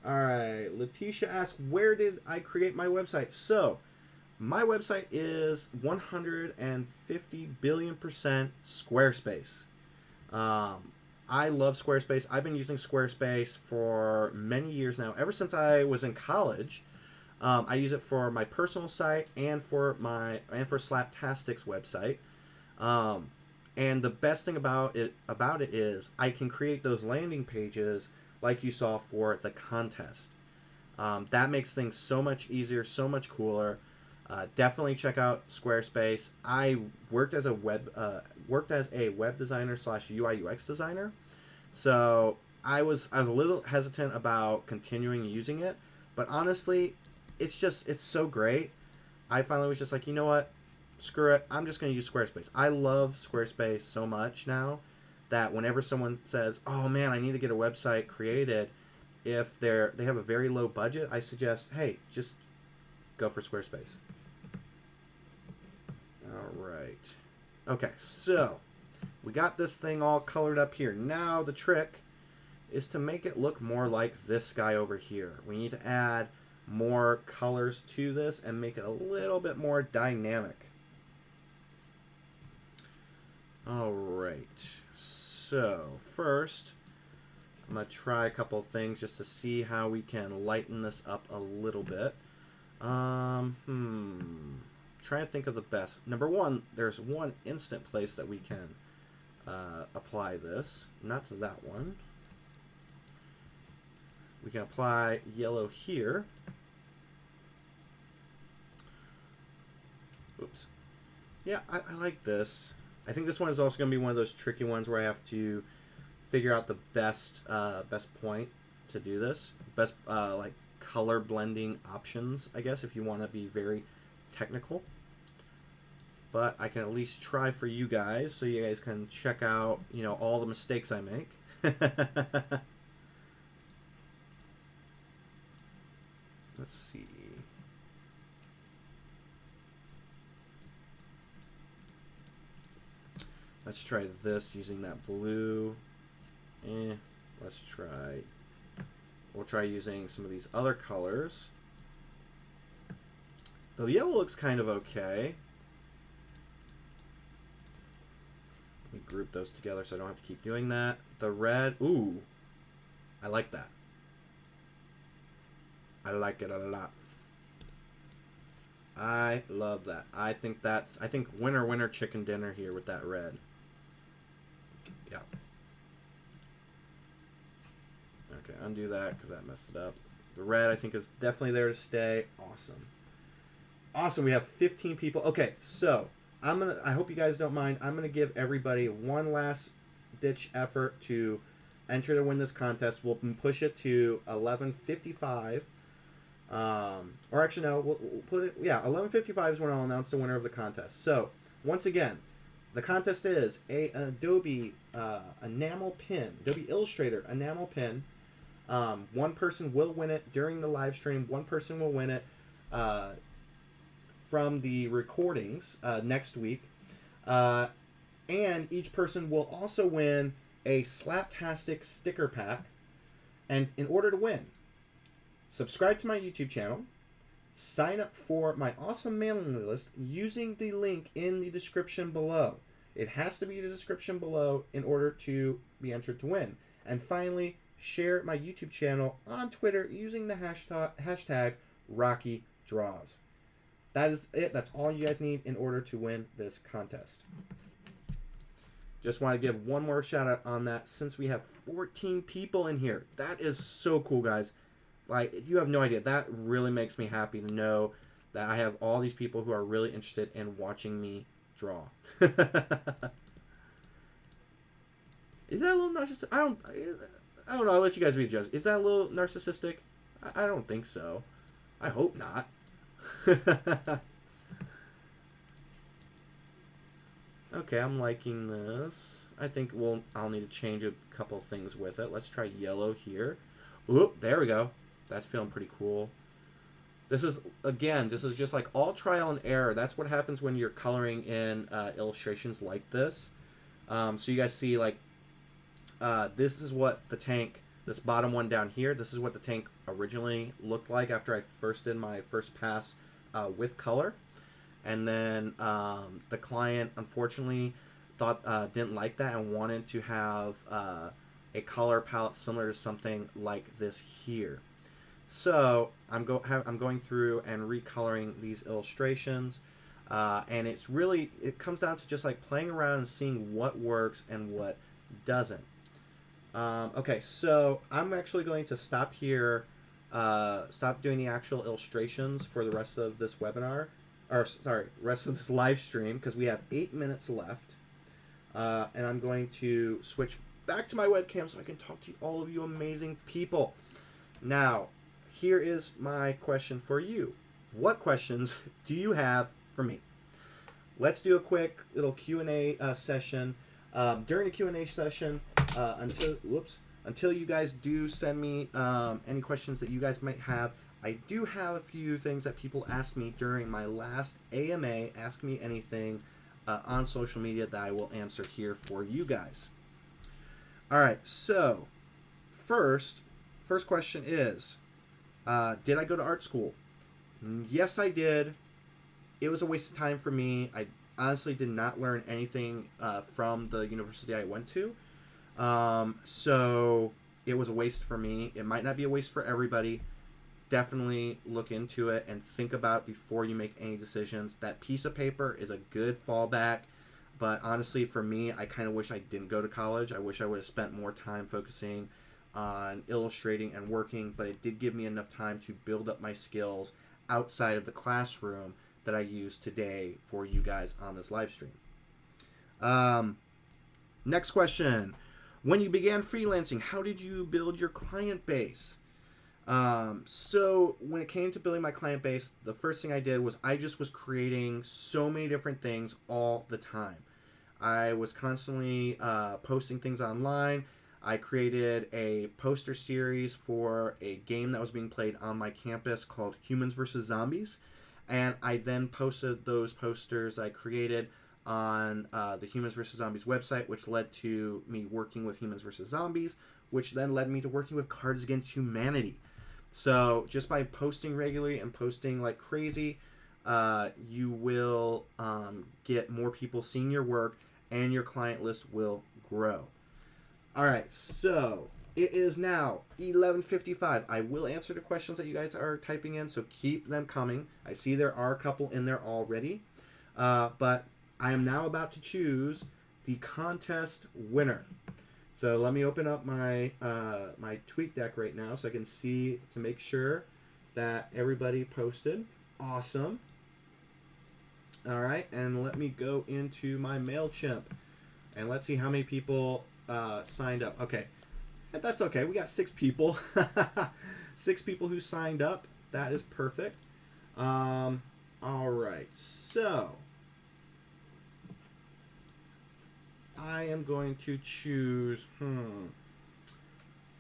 All right, Letitia asks, where did I create my website? So, my website is 150 billion% Squarespace. I love Squarespace. I've been using Squarespace for many years now. Ever since I was in college, I use it for my personal site and for Slaptastic's website. And the best thing about it is I can create those landing pages like you saw for the contest. That makes things so much easier, so much cooler. Definitely check out Squarespace. I worked as a web designer / UI UX designer, so I was a little hesitant about continuing using it. But honestly, it's so great. I finally was just like, you know what? screw it. I'm just going to use Squarespace. I love Squarespace so much now that whenever someone says, oh man, I need to get a website created, if they have a very low budget, I suggest, hey, just go for Squarespace. All right. Okay, so we got this thing all colored up here. Now the trick is to make it look more like this guy over here. We need to add more colors to this and make it a little bit more dynamic. All right. So first, I'm going to try a couple of things just to see how we can lighten this up a little bit. Trying to think of the best. Number one, there's one instant place that we can apply this. Not to that one. We can apply yellow here. Oops. Yeah, I like this. I think this one is also going to be one of those tricky ones where I have to figure out the best point to do this. Best like color blending options, I guess, if you want to be very technical. But I can at least try for you guys so you guys can check out, you know, all the mistakes I make. Let's see. Let's try this using that blue. Let's try. We'll try using some of these other colors. The yellow looks kind of okay. Let me group those together so I don't have to keep doing that. The red, ooh, I like that. I like it a lot. I love that. I think winner chicken dinner here with that red. Yeah. Okay, undo that because that messed it up. The red I think is definitely there to stay. Awesome. Awesome, we have 15 people. Okay, so I hope you guys don't mind. I'm gonna give everybody one last ditch effort to enter to win this contest. We'll push it to 11:55. Or actually no, we'll put it, yeah, 11:55 is when I'll announce the winner of the contest. So once again, the contest is a Adobe enamel pin, Adobe Illustrator enamel pin. One person will win it during the live stream. One person will win it from the recordings next week. And each person will also win a Slaptastic sticker pack. And in order to win, subscribe to my YouTube channel, sign up for my awesome mailing list using the link in the description below. It has to be the description below in order to be entered to win. And finally, share my YouTube channel on Twitter using the hashtag RockyDraws. That is it. That's all you guys need in order to win this contest. Just want to give one more shout out on that since we have 14 people in here. That is so cool, guys. Like, you have no idea. That really makes me happy to know that I have all these people who are really interested in watching me draw. Is that a little narcissistic? I don't know. I'll let you guys be the judge. Is that a little narcissistic? I don't think so. I hope not. Okay, I'm liking this. I think I'll need to change a couple things with it. Let's try yellow here. Ooh, there we go. That's feeling pretty cool. This is just like all trial and error. That's what happens when you're coloring in illustrations like this. So you guys see, like, this is what the tank, this bottom one down here, this is what the tank originally looked like after I first did my first pass with color. And then the client, unfortunately, didn't like that and wanted to have a color palette similar to something like this here. So I'm going through and recoloring these illustrations, and it comes down to just like playing around and seeing what works and what doesn't. Okay, so I'm actually going to stop here, stop doing the actual illustrations for the rest of this webinar, or sorry, rest of this live stream, because we have 8 minutes left, and I'm going to switch back to my webcam so I can talk to all of you amazing people. Now, here is my question for you. What questions do you have for me? let's do a quick little Q&A session. During the Q&A session, until you guys do send me any questions that you guys might have, I do have a few things that people asked me during my last AMA, Ask Me Anything, on social media that I will answer here for you guys. All right, so first question is, did I go to art school? Yes, I did. It was a waste of time for me. I honestly did not learn anything from the university I went to. So it was a waste for me. It might not be a waste for everybody. Definitely look into it and think about before you make any decisions. That piece of paper is a good fallback, but honestly for me, I kind of wish I didn't go to college. I wish I would have spent more time focusing on illustrating and working, but it did give me enough time to build up my skills outside of the classroom that I use today for you guys on this live stream. Next question. When you began freelancing, how did you build your client base? So when it came to building my client base, the first thing I did was I just was creating so many different things all the time. I was constantly posting things online. I created a poster series for a game that was being played on my campus called Humans vs. Zombies. And I then posted those posters I created on the Humans vs. Zombies website, which led to me working with Humans vs. Zombies, which then led me to working with Cards Against Humanity. So just by posting regularly and posting like crazy, you will get more people seeing your work, and your client list will grow. All right, so it is now 11:55. I will answer the questions that you guys are typing in, so keep them coming. I see there are a couple in there already, but I am now about to choose the contest winner. So let me open up my my TweetDeck right now so I can see to make sure that everybody posted. Awesome. All right, and let me go into my MailChimp, and let's see how many people signed up. Okay, that's okay. We got 6 people. 6 people who signed up. That is perfect. All right, so I am going to choose,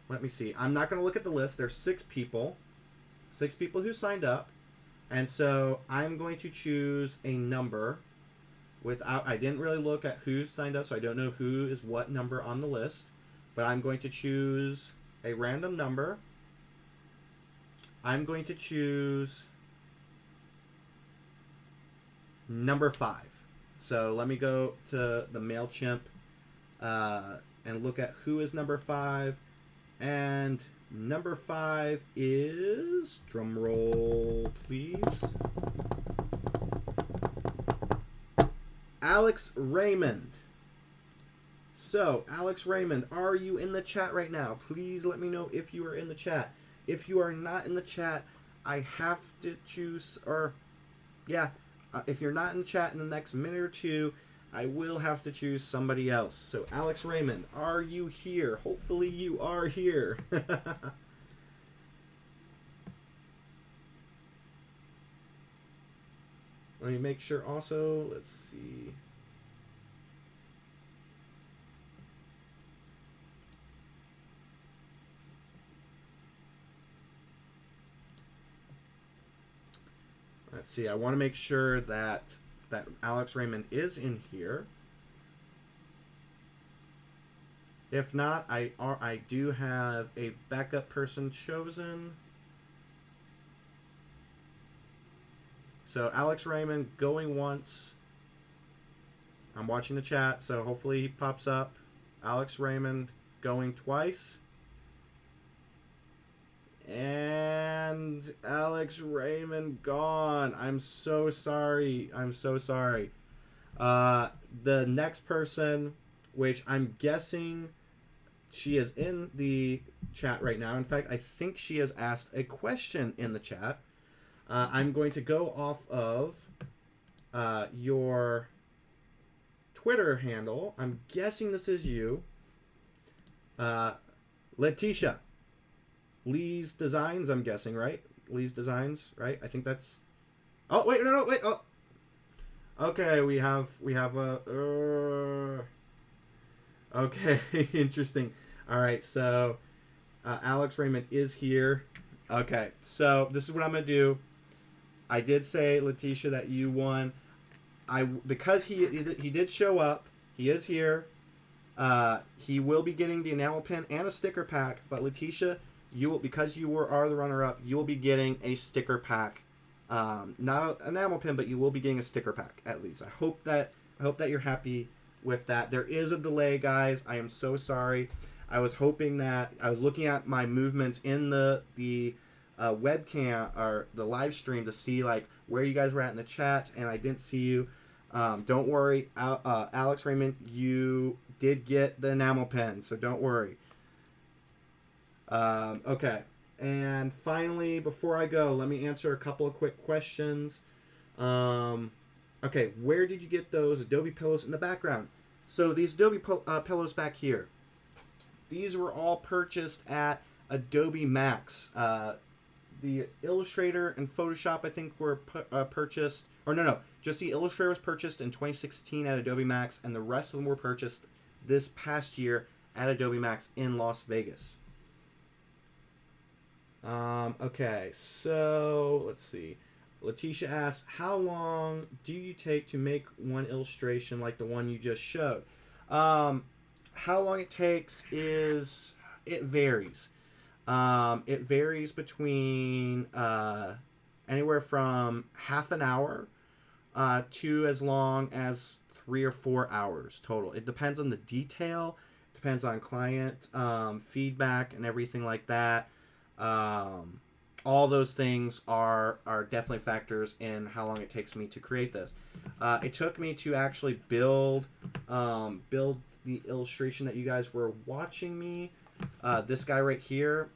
let me see. I'm not going to look at the list. There's 6 people. 6 people who signed up. And so I'm going to choose a number without, I didn't really look at who signed up, so I don't know who is what number on the list. But I'm going to choose a random number. I'm going to choose number 5. So let me go to the MailChimp and look at who is number 5. And number 5 is, drum roll please, Alex Raymond. So, Alex Raymond, are you in the chat right now? Please let me know if you are in the chat. If you are not in the chat, I have to choose, or, yeah, if you're not in the chat in the next minute or two, I will have to choose somebody else. So, Alex Raymond, are you here? Hopefully you are here. Let me make sure also, let's see. Let's see, I want to make sure that Alex Raymond is in here. If not, I do have a backup person chosen. So Alex Raymond going once. I'm watching the chat, so hopefully he pops up. Alex Raymond going twice. And Alex Raymond gone. I'm so sorry. I'm so sorry. The next person, which I'm guessing she is in the chat right now. In fact, I think she has asked a question in the chat. I'm going to go off of your Twitter handle. I'm guessing this is you. Letitia. Lee's Designs, I'm guessing, right? Lee's Designs, right? I think that's... Oh, wait, no, wait. Oh, Okay, we have a. Okay, interesting. All right, so Alex Raymond is here. Okay, so this is what I'm gonna do. I did say, Letitia, that you won. Because he did show up. He is here. He will be getting the enamel pin and a sticker pack. But Letitia, you will, because you are the runner up, you will be getting a sticker pack. Not an enamel pin, but you will be getting a sticker pack at least. I hope that you're happy with that. There is a delay, guys. I am so sorry. I was hoping that I was looking at my movements in the webcam or the live stream to see like where you guys were at in the chats, and I didn't see you. Don't worry, Alex Raymond, you did get the enamel pen, so don't worry. Okay, and finally, before I go, let me answer a couple of quick questions. Okay, where did you get those Adobe pillows in the background? So these Adobe pillows back here, these were all purchased at Adobe Max. The Illustrator and Photoshop, I think, were purchased. Or no, just the Illustrator was purchased in 2016 at Adobe Max, and the rest of them were purchased this past year at Adobe Max in Las Vegas. Okay, so let's see. Letitia asks, how long do you take to make one illustration like the one you just showed? How long it takes it varies. It varies between anywhere from half an hour to as long as 3 or 4 hours total. It depends on the detail, depends on client feedback and everything like that. All those things are definitely factors in how long it takes me to create this. It took me to actually build the illustration that you guys were watching me. This guy right here.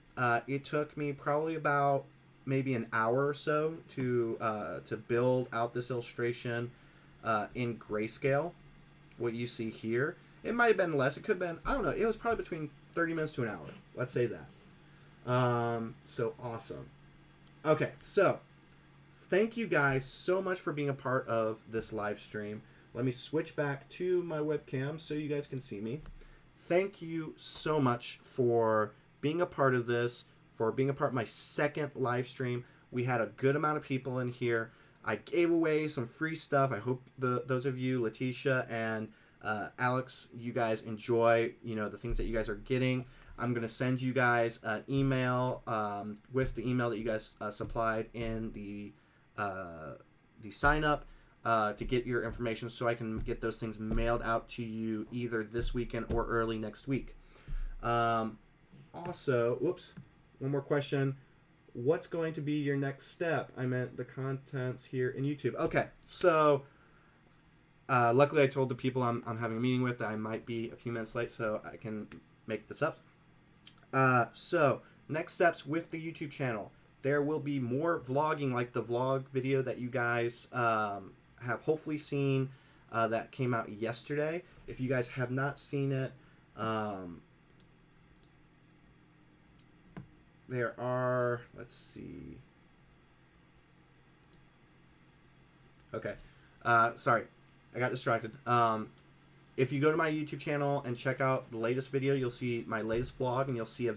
It took me probably about maybe an hour or so to build out this illustration in grayscale. What you see here, it might have been less. It could have been, I don't know. It was probably between 30 minutes to an hour. Let's say that. So awesome. Okay, so thank you guys so much for being a part of this live stream. Let me switch back to my webcam so you guys can see me. Thank you so much for being a part of this, for being a part of my second live stream. We had a good amount of people in here. I gave away some free stuff. I hope those of you, Letitia and Alex, you guys enjoy, the things that you guys are getting. I'm going to send you guys an email with the email that you guys supplied in the sign up to get your information so I can get those things mailed out to you either this weekend or early next week. Also, whoops, one more question. What's going to be your next step? I meant the contents here in YouTube. Okay, so luckily I told the people I'm having a meeting with that I might be a few minutes late, so I can make this up. So next steps with the YouTube channel. There will be more vlogging, like the vlog video that you guys have hopefully seen that came out yesterday. If you guys have not seen it, there are, let's see. Okay. Sorry, I got distracted. If you go to my YouTube channel and check out the latest video, you'll see my latest vlog, and you'll see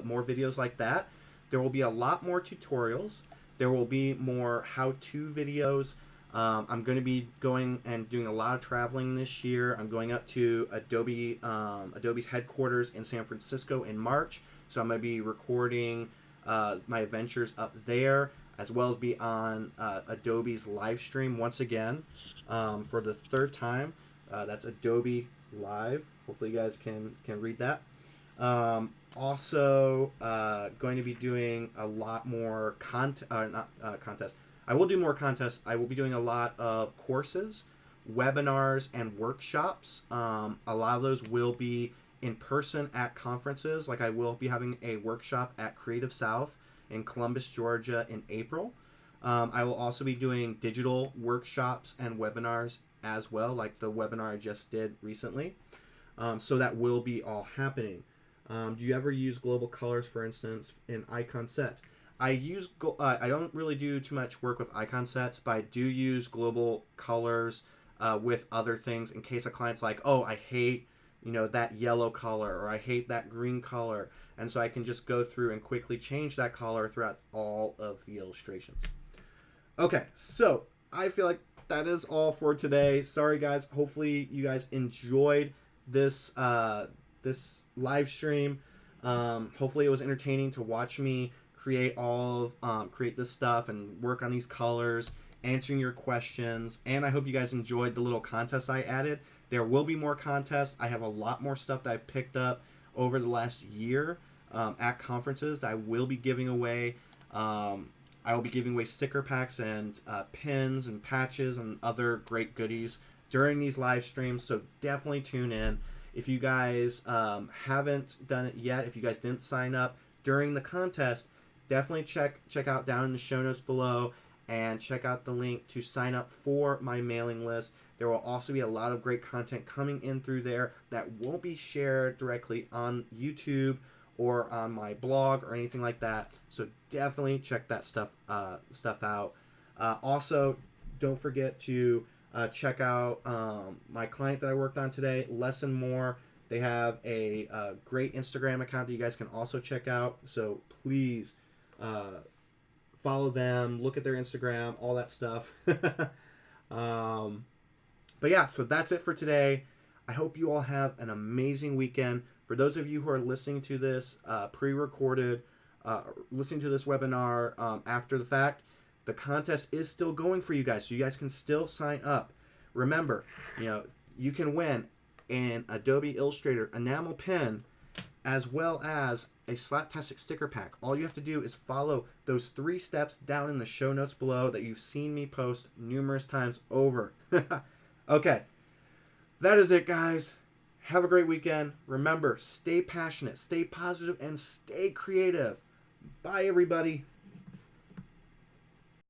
more videos like that. There will be a lot more tutorials. There will be more how-to videos. I'm going to be going and doing a lot of traveling this year. I'm going up to Adobe's headquarters in San Francisco in March. So I'm going to be recording my adventures up there, as well as be on Adobe's Livestream once again for the third time. That's Adobe Live. Hopefully you guys can read that. Also, going to be doing a lot more contests. I will do more contests. I will be doing a lot of courses, webinars, and workshops. A lot of those will be in person at conferences. Like I will be having a workshop at Creative South in Columbus, Georgia in April. I will also be doing digital workshops and webinars as well, like the webinar I just did recently. So that will be all happening. Do you ever use global colors, for instance, in icon sets? I don't really do too much work with icon sets, but I do use global colors with other things in case a client's like, oh, I hate that yellow color, or I hate that green color, and so I can just go through and quickly change that color throughout all of the illustrations. Okay, so I feel like that is all for today. Sorry guys, hopefully you guys enjoyed this this live stream. Hopefully it was entertaining to watch me create create this stuff and work on these colors, answering your questions, and I hope you guys enjoyed the little contests I added. There will be more contests. I have a lot more stuff that I've picked up over the last year at conferences that I will be giving away. I will be giving away sticker packs and pins and patches and other great goodies during these live streams, so definitely tune in. If you guys haven't done it yet, if you guys didn't sign up during the contest, definitely check out down in the show notes below and check out the link to sign up for my mailing list. There will also be a lot of great content coming in through there that won't be shared directly on YouTube or on my blog or anything like that. So definitely check that stuff out. Also, don't forget to check out my client that I worked on today, Less and More. They have a great Instagram account that you guys can also check out. So please follow them, look at their Instagram, all that stuff. But yeah, so that's it for today. I hope you all have an amazing weekend. For those of you who are listening to this pre-recorded, listening to this webinar after the fact, the contest is still going for you guys, so you guys can still sign up. Remember, you can win an Adobe Illustrator enamel pen as well as a Slaptastic sticker pack. All you have to do is follow those 3 steps down in the show notes below that you've seen me post numerous times over. Okay, that is it, guys. Have a great weekend. Remember, stay passionate, stay positive, and stay creative. Bye, everybody.